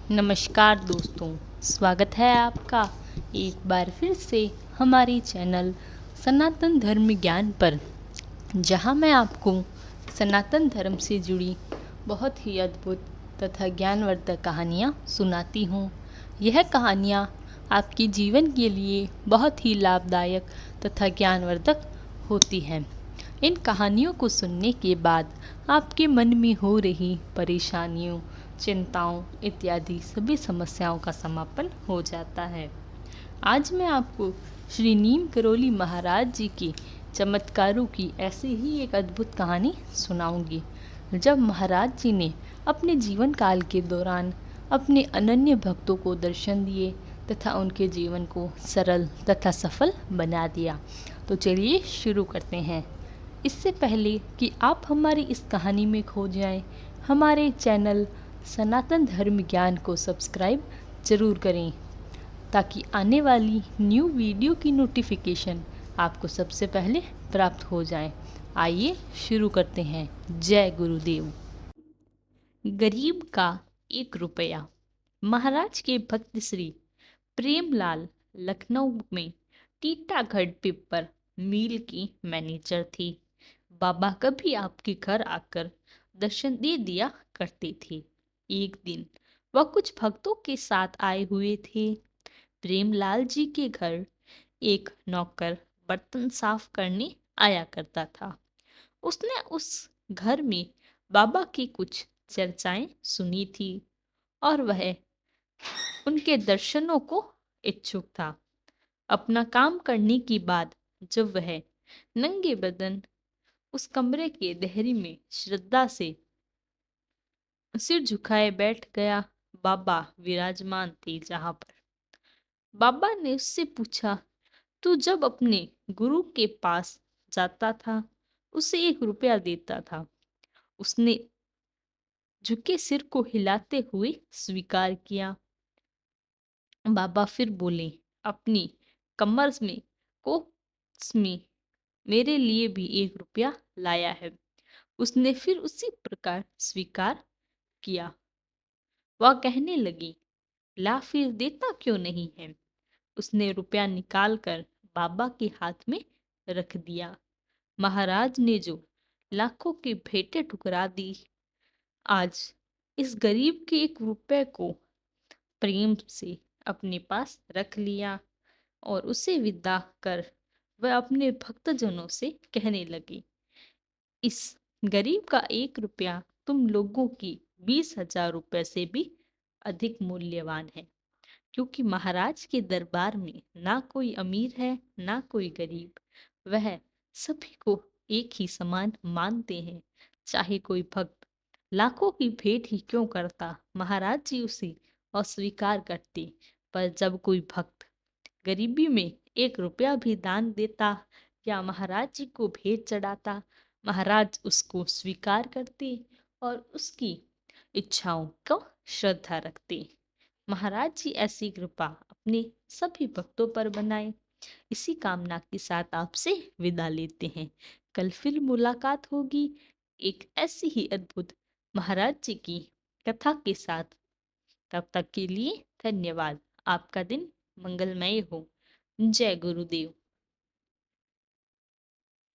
नमस्कार दोस्तों, स्वागत है आपका एक बार फिर से हमारी चैनल सनातन धर्म ज्ञान पर, जहां मैं आपको सनातन धर्म से जुड़ी बहुत ही अद्भुत तथा ज्ञानवर्धक कहानियां सुनाती हूं। यह कहानियां आपके जीवन के लिए बहुत ही लाभदायक तथा ज्ञानवर्धक होती हैं। इन कहानियों को सुनने के बाद आपके मन में हो रही परेशानियों, चिंताओं इत्यादि सभी समस्याओं का समापन हो जाता है। आज मैं आपको श्री नीम करोली महाराज जी की चमत्कारों की ऐसी ही एक अद्भुत कहानी सुनाऊंगी। जब महाराज जी ने अपने जीवन काल के दौरान अपने अनन्य भक्तों को दर्शन दिए तथा उनके जीवन को सरल तथा सफल बना दिया। तो चलिए शुरू करते हैं। इससे पहले कि आप हमारी इस कहानी में खो जाएं, हमारे चैनल सनातन धर्म ज्ञान को सब्सक्राइब ज़रूर करें ताकि आने वाली न्यू वीडियो की नोटिफिकेशन आपको सबसे पहले प्राप्त हो जाए। आइए शुरू करते हैं। जय गुरुदेव। गरीब का 1 रुपया। महाराज के भक्त श्री प्रेमलाल लखनऊ में टीटागढ़ पेपर मिल की मैनेजर थी। बाबा कभी आपके घर आकर दर्शन दे दिया करते थे। एक दिन वह कुछ भक्तों के साथ आए हुए थे। प्रेमलाल जी के घर एक नौकर बर्तन साफ करने आया करता था। उसने उस घर में बाबा की कुछ चर्चाएं सुनी थी और वह उनके दर्शनों को इच्छुक था। अपना काम करने के बाद जब वह नंगे बदन उस कमरे के देहरी में श्रद्धा से सिर झुकाए बैठ गया, बाबा विराजमान थे जहां पर। बाबा ने उससे पूछा, तू जब अपने गुरु के पास जाता था उसे 1 रुपया देता था। उसने झुके सिर को हिलाते हुए स्वीकार किया। बाबा फिर बोले, अपनी कमर में कोस में मेरे लिए भी 1 रुपया लाया है। उसने फिर उसी प्रकार स्वीकार किया। वह कहने लगी, ला फिर देता क्यों नहीं है। उसने रुपया निकालकर बाबा के हाथ में रख दिया। महाराज ने जो लाखों की भेंटें ठुकरा दी, आज इस गरीब के 1 रुपए को प्रेम से अपने पास रख लिया और उसे विदा कर वह अपने भक्तजनों से कहने लगी, इस गरीब का 1 रुपया तुम लोगों की 20,000 रुपए से भी अधिक मूल्यवान है, क्योंकि महाराज के दरबार में ना कोई अमीर है ना कोई गरीब। वह सभी को एक ही समान मानते हैं। चाहे कोई भक्त लाखों की भेंट ही क्यों करता, महाराज जी उसे अस्वीकार करते। पर जब कोई भक्त गरीबी में 1 रुपया भी दान देता या महाराज जी को भेंट चढ़ाता, महाराज उसको स्वीकार करते और उसकी इच्छाओं को श्रद्धा रखते। महाराज जी ऐसी कृपा अपने सभी भक्तों पर बनाए। इसी कामना के साथ आपसे विदा लेते हैं। कल फिर मुलाकात होगी एक ऐसी ही अद्भुत महाराज जी की कथा के साथ। तब तक के लिए धन्यवाद। आपका दिन मंगलमय हो। जय गुरुदेव।